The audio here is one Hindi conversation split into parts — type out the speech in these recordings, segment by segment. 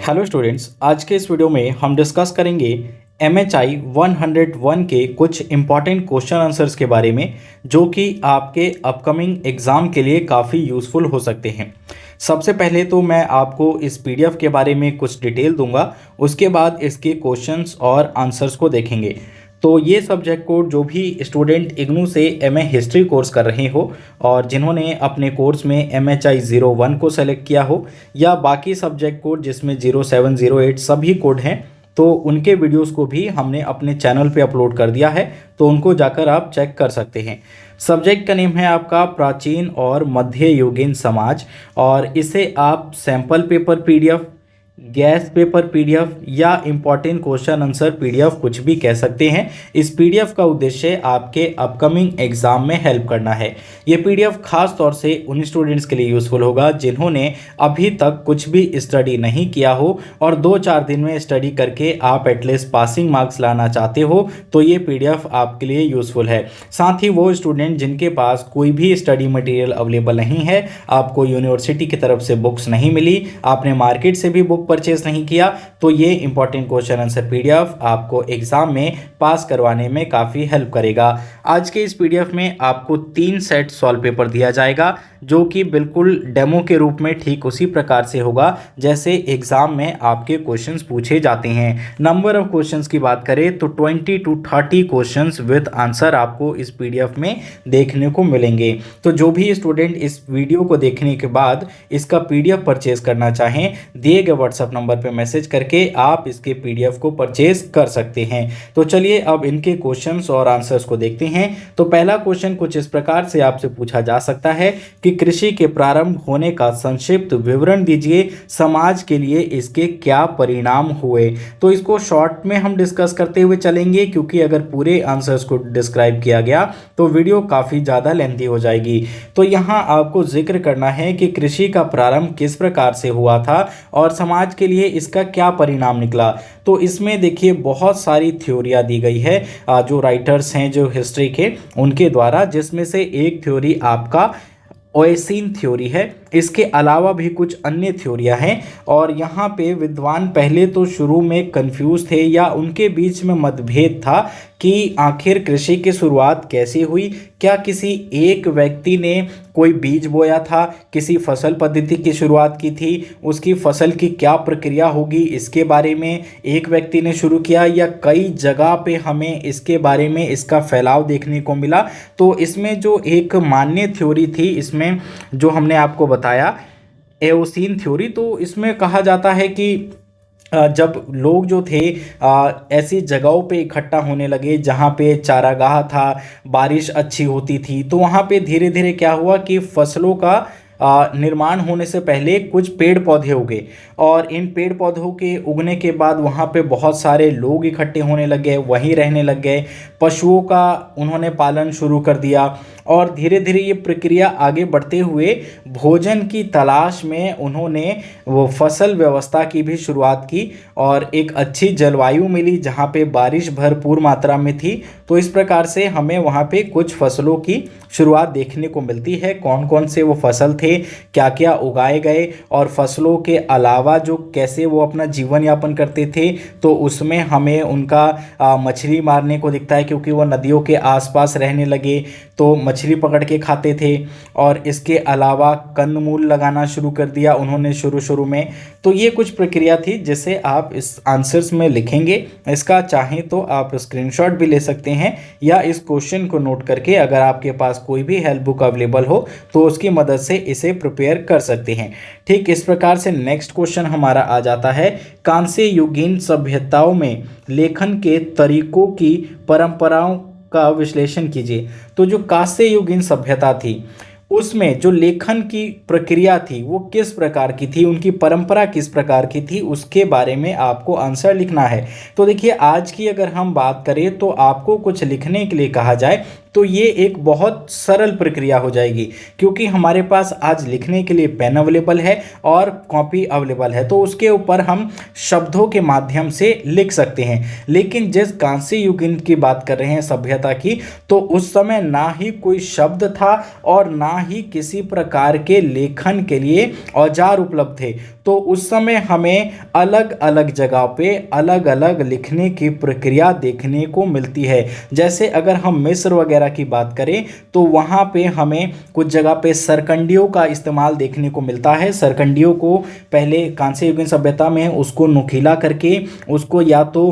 हेलो स्टूडेंट्स, आज के इस वीडियो में हम डिस्कस करेंगे MHI 101 के कुछ इम्पॉर्टेंट क्वेश्चन आंसर्स के बारे में जो कि आपके अपकमिंग एग्ज़ाम के लिए काफ़ी यूज़फुल हो सकते हैं। सबसे पहले तो मैं आपको इस PDF के बारे में कुछ डिटेल दूंगा, उसके बाद इसके क्वेश्चंस और आंसर्स को देखेंगे। तो ये सब्जेक्ट कोड जो भी स्टूडेंट इग्नू से MA हिस्ट्री कोर्स कर रहे हो और जिन्होंने अपने कोर्स में MHI 01 को सेलेक्ट किया हो या बाकी सब्जेक्ट कोड जिसमें 07, 08 सभी कोड हैं, तो उनके वीडियोस को भी हमने अपने चैनल पे अपलोड कर दिया है, तो उनको जाकर आप चेक कर सकते हैं। सब्जेक्ट का नेम है आपका प्राचीन और मध्ययुगीन समाज और इसे आप sample paper PDF, gas paper PDF या इम्पॉर्टेंट क्वेश्चन आंसर PDF कुछ भी कह सकते हैं। इस PDF का उद्देश्य आपके अपकमिंग एग्जाम में हेल्प करना है। ये PDF खास तौर से उन स्टूडेंट्स के लिए यूज़फुल होगा जिन्होंने अभी तक कुछ भी स्टडी नहीं किया हो और 2-4 दिन में स्टडी करके आप एटलीस्ट पासिंग मार्क्स लाना चाहते हो, तो ये PDF आपके लिए यूज़फुल है। साथ ही वो स्टूडेंट जिनके पास कोई भी स्टडी मटेरियल अवेलेबल नहीं है, आपको यूनिवर्सिटी की तरफ से बुक्स नहीं मिली, आपने मार्केट से भी बुक परचेज नहीं किया, तो ये इंपॉर्टेंट क्वेश्चन आंसर PDF आपको एग्जाम में पास करवाने में काफ़ी हेल्प करेगा। आज के इस PDF में आपको 3 सेट सॉल्व पेपर दिया जाएगा जो कि बिल्कुल डेमो के रूप में ठीक उसी प्रकार से होगा जैसे एग्जाम में आपके क्वेश्चंस पूछे जाते हैं। नंबर ऑफ क्वेश्चंस की बात करें तो 20 to 30 क्वेश्चंस विद आंसर आपको इस PDF में देखने को मिलेंगे। तो जो भी स्टूडेंट इस वीडियो को देखने के बाद इसका PDF परचेज करना चाहें, दिए गए WhatsApp नंबर पर मैसेज करके आप इसके PDF को परचेज कर सकते हैं। तो चलिए अब इनके क्वेश्चंस और आंसर्स को देखते हैं। तो पहला क्वेश्चन कुछ इस प्रकार से आपसे पूछा जा सकता है कि कृषि के प्रारंभ होने का संक्षिप्त विवरण दीजिए, समाज के लिए इसके क्या परिणाम हुए। तो इसको शॉर्ट में हम डिस्कस करते हुए चलेंगे क्योंकि अगर पूरे आंसर्स को डिस्क्राइब किया गया तो वीडियो काफ़ी ज़्यादा लेंथी हो जाएगी। तो यहाँ आपको जिक्र करना है कि कृषि का प्रारंभ किस प्रकार से हुआ था और समाज के लिए इसका क्या परिणाम निकला। तो इसमें देखिए बहुत सारी थ्योरियाँ दी गई है जो राइटर्स हैं जो हिस्ट्री के उनके द्वारा, जिसमें से एक थ्योरी आपका ओएसिन थ्योरी है। इसके अलावा भी कुछ अन्य थ्योरियाँ हैं और यहाँ पे विद्वान पहले तो शुरू में कंफ्यूज थे या उनके बीच में मतभेद था कि आखिर कृषि की शुरुआत कैसे हुई। क्या किसी एक व्यक्ति ने कोई बीज बोया था, किसी फसल पद्धति की शुरुआत की थी, उसकी फसल की क्या प्रक्रिया होगी इसके बारे में एक व्यक्ति ने शुरू किया, या कई जगह पे हमें इसके बारे में इसका फैलाव देखने को मिला। तो इसमें जो एक मान्य थ्योरी थी, इसमें जो हमने आपको बताया एओसिन थ्योरी, तो इसमें कहा जाता है कि जब लोग जो थे ऐसी जगहों पे इकट्ठा होने लगे जहाँ पे चारागाह था, बारिश अच्छी होती थी, तो वहाँ पे धीरे धीरे क्या हुआ कि फसलों का निर्माण होने से पहले कुछ पेड़ पौधे उगे और इन पेड़ पौधों के उगने के बाद वहाँ पे बहुत सारे लोग इकट्ठे होने लगे, वहीं रहने लग गए, पशुओं का उन्होंने पालन शुरू कर दिया और धीरे धीरे ये प्रक्रिया आगे बढ़ते हुए भोजन की तलाश में उन्होंने वो फसल व्यवस्था की भी शुरुआत की और एक अच्छी जलवायु मिली जहाँ पे बारिश भरपूर मात्रा में थी। तो इस प्रकार से हमें वहाँ पे कुछ फसलों की शुरुआत देखने को मिलती है। कौन कौन से वो फसल थे, क्या क्या उगाए गए और फसलों के अलावा जो कैसे वो अपना जीवन यापन करते थे, तो उसमें हमें उनका मछली मारने को दिखता है क्योंकि वो नदियों के आसपास रहने लगे तो मछली पकड़ के खाते थे। और इसके अलावा कंदमूल लगाना शुरू कर दिया उन्होंने शुरू में। तो ये कुछ प्रक्रिया थी जिसे आप इस आंसर्स में लिखेंगे। इसका चाहें तो आप स्क्रीनशॉट भी ले सकते हैं या इस क्वेश्चन को नोट करके अगर आपके पास कोई भी हेल्प बुक अवेलेबल हो तो उसकी मदद से इसे प्रिपेयर कर सकते हैं। ठीक इस प्रकार से नेक्स्ट क्वेश्चन हमारा आ जाता है, कांस्य युगीन सभ्यताओं में लेखन के तरीकों की परंपराओं का विश्लेषण कीजिए। तो जो कांस्य युगीन सभ्यता थी उसमें जो लेखन की प्रक्रिया थी वो किस प्रकार की थी, उनकी परंपरा किस प्रकार की थी, उसके बारे में आपको आंसर लिखना है। तो देखिए आज की अगर हम बात करें तो आपको कुछ लिखने के लिए कहा जाए तो ये एक बहुत सरल प्रक्रिया हो जाएगी क्योंकि हमारे पास आज लिखने के लिए पेन अवेलेबल है और कॉपी अवेलेबल है, तो उसके ऊपर हम शब्दों के माध्यम से लिख सकते हैं। लेकिन जिस कांस्य युग की बात कर रहे हैं सभ्यता की, तो उस समय ना ही कोई शब्द था और ना ही किसी प्रकार के लेखन के लिए औजार उपलब्ध थे। तो उस समय हमें अलग अलग जगह पे अलग अलग लिखने की प्रक्रिया देखने को मिलती है। जैसे अगर हम मिस्र वगैरह की बात करें तो वहाँ पे हमें कुछ जगह पे सरकंडियों का इस्तेमाल देखने को मिलता है। सरकंडियों को पहले कांस्य युगीन सभ्यता में उसको नुकीला करके उसको या तो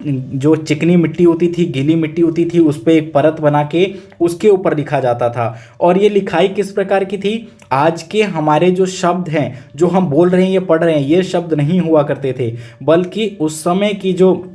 जो चिकनी मिट्टी होती थी, गीली मिट्टी होती थी, उस पर एक परत बना के उसके ऊपर लिखा जाता था। और ये लिखाई किस प्रकार की थी? आज के हमारे जो शब्द हैं, जो हम बोल रहे हैं, ये पढ़ रहे हैं, ये शब्द नहीं हुआ करते थे, बल्कि उस समय की जो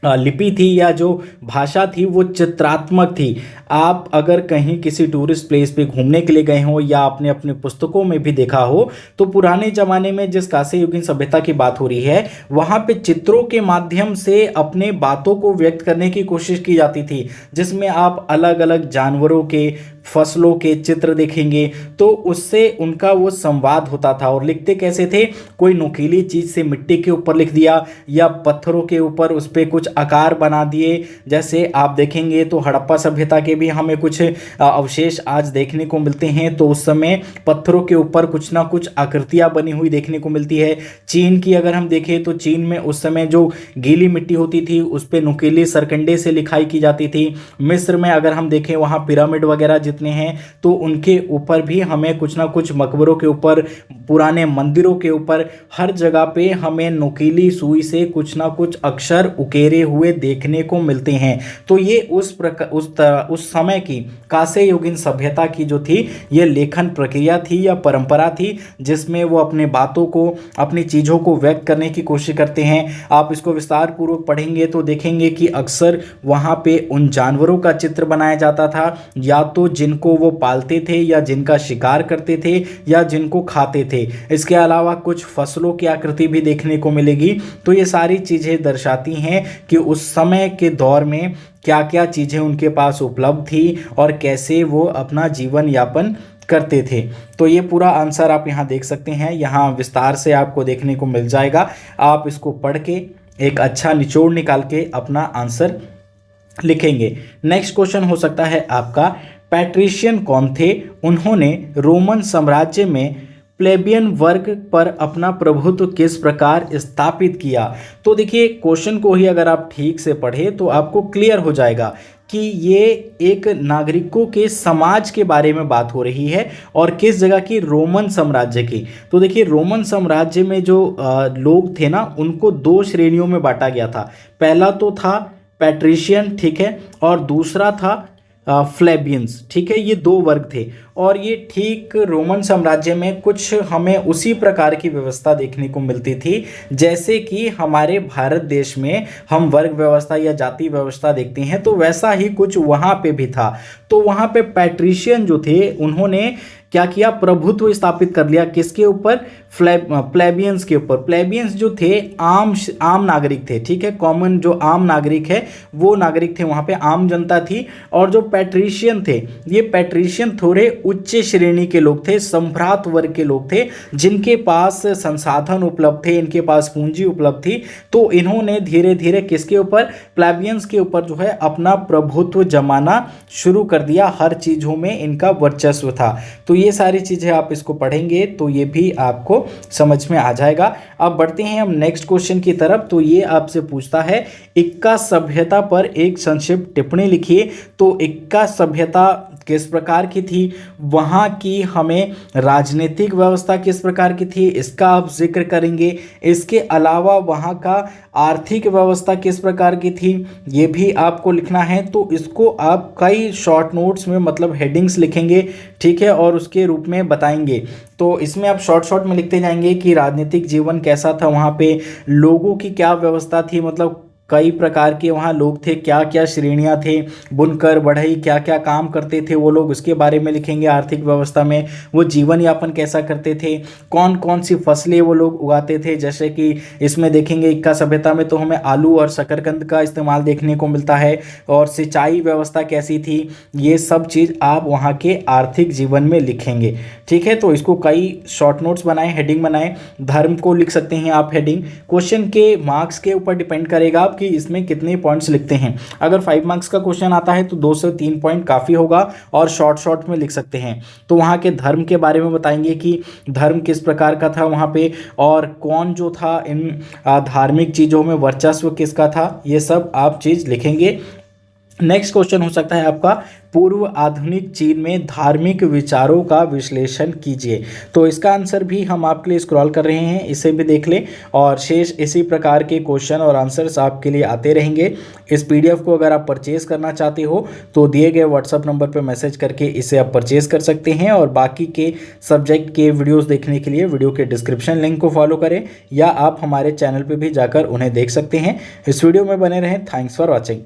लिपि थी या जो भाषा थी वो चित्रात्मक थी। आप अगर कहीं किसी टूरिस्ट प्लेस पे घूमने के लिए गए हो या आपने अपने पुस्तकों में भी देखा हो तो पुराने ज़माने में जिस कांस्य युगीन सभ्यता की बात हो रही है वहाँ पे चित्रों के माध्यम से अपने बातों को व्यक्त करने की कोशिश की जाती थी, जिसमें आप अलग अलग जानवरों के, फसलों के चित्र देखेंगे तो उससे उनका वो संवाद होता था। और लिखते कैसे थे? कोई नुकीली चीज़ से मिट्टी के ऊपर लिख दिया या पत्थरों के ऊपर उस पर कुछ आकार बना दिए। जैसे आप देखेंगे तो हड़प्पा सभ्यता के भी हमें कुछ अवशेष आज देखने को मिलते हैं, तो उस समय पत्थरों के ऊपर कुछ ना कुछ आकृतियाँ बनी हुई देखने को मिलती है। चीन की अगर हम देखें तो चीन में उस समय जो गीली मिट्टी होती थी उस पर नुकीली सरकंडे से लिखाई की जाती थी। मिस्र में अगर हम देखें वहाँ पिरामिड वगैरह जितने हैं तो उनके ऊपर भी हमें कुछ ना कुछ मकबरों के ऊपर, पुराने मंदिरों के ऊपर, हर जगह पे हमें नुकीली सुई से कुछ ना कुछ अक्षर उकेरे हुए देखने को मिलते हैं। तो ये उस समय की कांस्य युगीन सभ्यता की जो थी ये लेखन प्रक्रिया थी या परंपरा थी, जिसमें वो अपने बातों को, अपनी चीज़ों को व्यक्त करने की कोशिश करते हैं। आप इसको विस्तार पूर्वक पढ़ेंगे तो देखेंगे कि अक्सर वहाँ पे उन जानवरों का चित्र बनाया जाता था, या तो जिनको वो पालते थे या जिनका शिकार करते थे या जिनको खाते थे। इसके अलावा कुछ फसलों की आकृति भी देखने को मिलेगी। तो ये सारी चीज़ें दर्शाती हैं कि उस समय के दौर में क्या क्या चीज़ें उनके पास उपलब्ध थी और कैसे वो अपना जीवन यापन करते थे। तो ये पूरा आंसर आप यहाँ देख सकते हैं, यहाँ विस्तार से आपको देखने को मिल जाएगा। आप इसको पढ़ के एक अच्छा निचोड़ निकाल के अपना आंसर लिखेंगे। नेक्स्ट क्वेश्चन हो सकता है आपका, पैट्रिशियन कौन थे? उन्होंने रोमन साम्राज्य में प्लेबियन वर्ग पर अपना प्रभुत्व किस प्रकार स्थापित किया? तो देखिए, क्वेश्चन को ही अगर आप ठीक से पढ़े तो आपको क्लियर हो जाएगा कि ये एक नागरिकों के समाज के बारे में बात हो रही है। और किस जगह की? रोमन साम्राज्य की। तो देखिए, रोमन साम्राज्य में जो लोग थे ना, उनको दो श्रेणियों में बांटा गया था। पहला तो था पैट्रिशियन, ठीक है, और दूसरा था फ्लेबियंस, ठीक है। ये दो वर्ग थे और ये ठीक रोमन साम्राज्य में कुछ हमें उसी प्रकार की व्यवस्था देखने को मिलती थी जैसे कि हमारे भारत देश में हम वर्ग व्यवस्था या जाति व्यवस्था देखते हैं, तो वैसा ही कुछ वहाँ पे भी था। तो वहाँ पे पैट्रिशियन जो थे उन्होंने क्या किया? प्रभुत्व स्थापित कर लिया। किसके ऊपर? प्लेबियंस के ऊपर। प्लेबियंस जो थे आम नागरिक थे, ठीक है, कॉमन जो आम नागरिक है वो नागरिक थे, वहाँ पे आम जनता थी। और जो पैट्रिशियन थे, ये पैट्रिशियन थोड़े उच्च श्रेणी के लोग थे, सम्भ्रात वर्ग के लोग थे, जिनके पास संसाधन उपलब्ध थे, इनके पास पूंजी उपलब्ध थी। तो इन्होंने धीरे धीरे किसके ऊपर? प्लेबियंस के ऊपर जो है अपना प्रभुत्व जमाना शुरू कर दिया। हर चीज़ों में इनका वर्चस्व था। तो ये सारी चीज़ें आप इसको पढ़ेंगे तो ये भी आपको समझ में आ जाएगा। अब बढ़ते हैं हम नेक्स्ट क्वेश्चन की तरफ। तो ये आपसे पूछता है, इक्का सभ्यता पर एक संक्षिप्त टिप्पणी लिखिए। तो इक्का सभ्यता किस प्रकार की थी? वहाँ की हमें राजनीतिक व्यवस्था किस प्रकार की थी, इसका आप जिक्र करेंगे। इसके अलावा वहाँ का आर्थिक व्यवस्था किस प्रकार की थी, ये भी आपको लिखना है। तो इसको आप कई शॉर्ट नोट्स में, मतलब हेडिंग्स लिखेंगे, ठीक है, और उसके रूप में बताएंगे। तो इसमें आप शॉर्ट में लिखते जाएंगे कि राजनीतिक जीवन कैसा था वहाँ पे, लोगों की क्या व्यवस्था थी, मतलब कई प्रकार के वहाँ लोग थे, क्या क्या श्रेणियाँ थे, बुनकर, बढ़ई, क्या क्या काम करते थे वो लोग, उसके बारे में लिखेंगे। आर्थिक व्यवस्था में वो जीवन यापन कैसा करते थे, कौन कौन सी फसलें वो लोग उगाते थे। जैसे कि इसमें देखेंगे इक्का सभ्यता में तो हमें आलू और शकरकंद का इस्तेमाल देखने को मिलता है। और सिंचाई व्यवस्था कैसी थी, ये सब चीज़ आप वहाँ के आर्थिक जीवन में लिखेंगे, ठीक है। तो इसको कई शॉर्ट नोट्स बनाएं, हेडिंग बनाएं। धर्म को लिख सकते हैं आप हेडिंग। क्वेश्चन के मार्क्स के ऊपर डिपेंड करेगा आप कि इसमें कितने पॉइंट्स लिखते हैं। अगर 5 मार्क्स का क्वेश्चन आता है तो 2 से 3 पॉइंट काफ़ी होगा और शॉर्ट में लिख सकते हैं। तो वहाँ के धर्म के बारे में बताएंगे कि धर्म किस प्रकार का था वहाँ पे, और कौन जो था इन धार्मिक चीज़ों में वर्चस्व किसका था, ये सब आप चीज़ लिखेंगे। नेक्स्ट क्वेश्चन हो सकता है आपका, पूर्व आधुनिक चीन में धार्मिक विचारों का विश्लेषण कीजिए। तो इसका आंसर भी हम आपके लिए स्क्रॉल कर रहे हैं, इसे भी देख लें। और शेष इसी प्रकार के क्वेश्चन और आंसर्स आपके लिए आते रहेंगे। इस पीडीएफ को अगर आप परचेज़ करना चाहते हो तो दिए गए व्हाट्सअप नंबर पर मैसेज करके इसे आप परचेज़ कर सकते हैं। और बाकी के सब्जेक्ट के वीडियोज़ देखने के लिए वीडियो के डिस्क्रिप्शन लिंक को फॉलो करें, या आप हमारे चैनल पर भी जाकर उन्हें देख सकते हैं। इस वीडियो में बने रहें। Thanks for watching.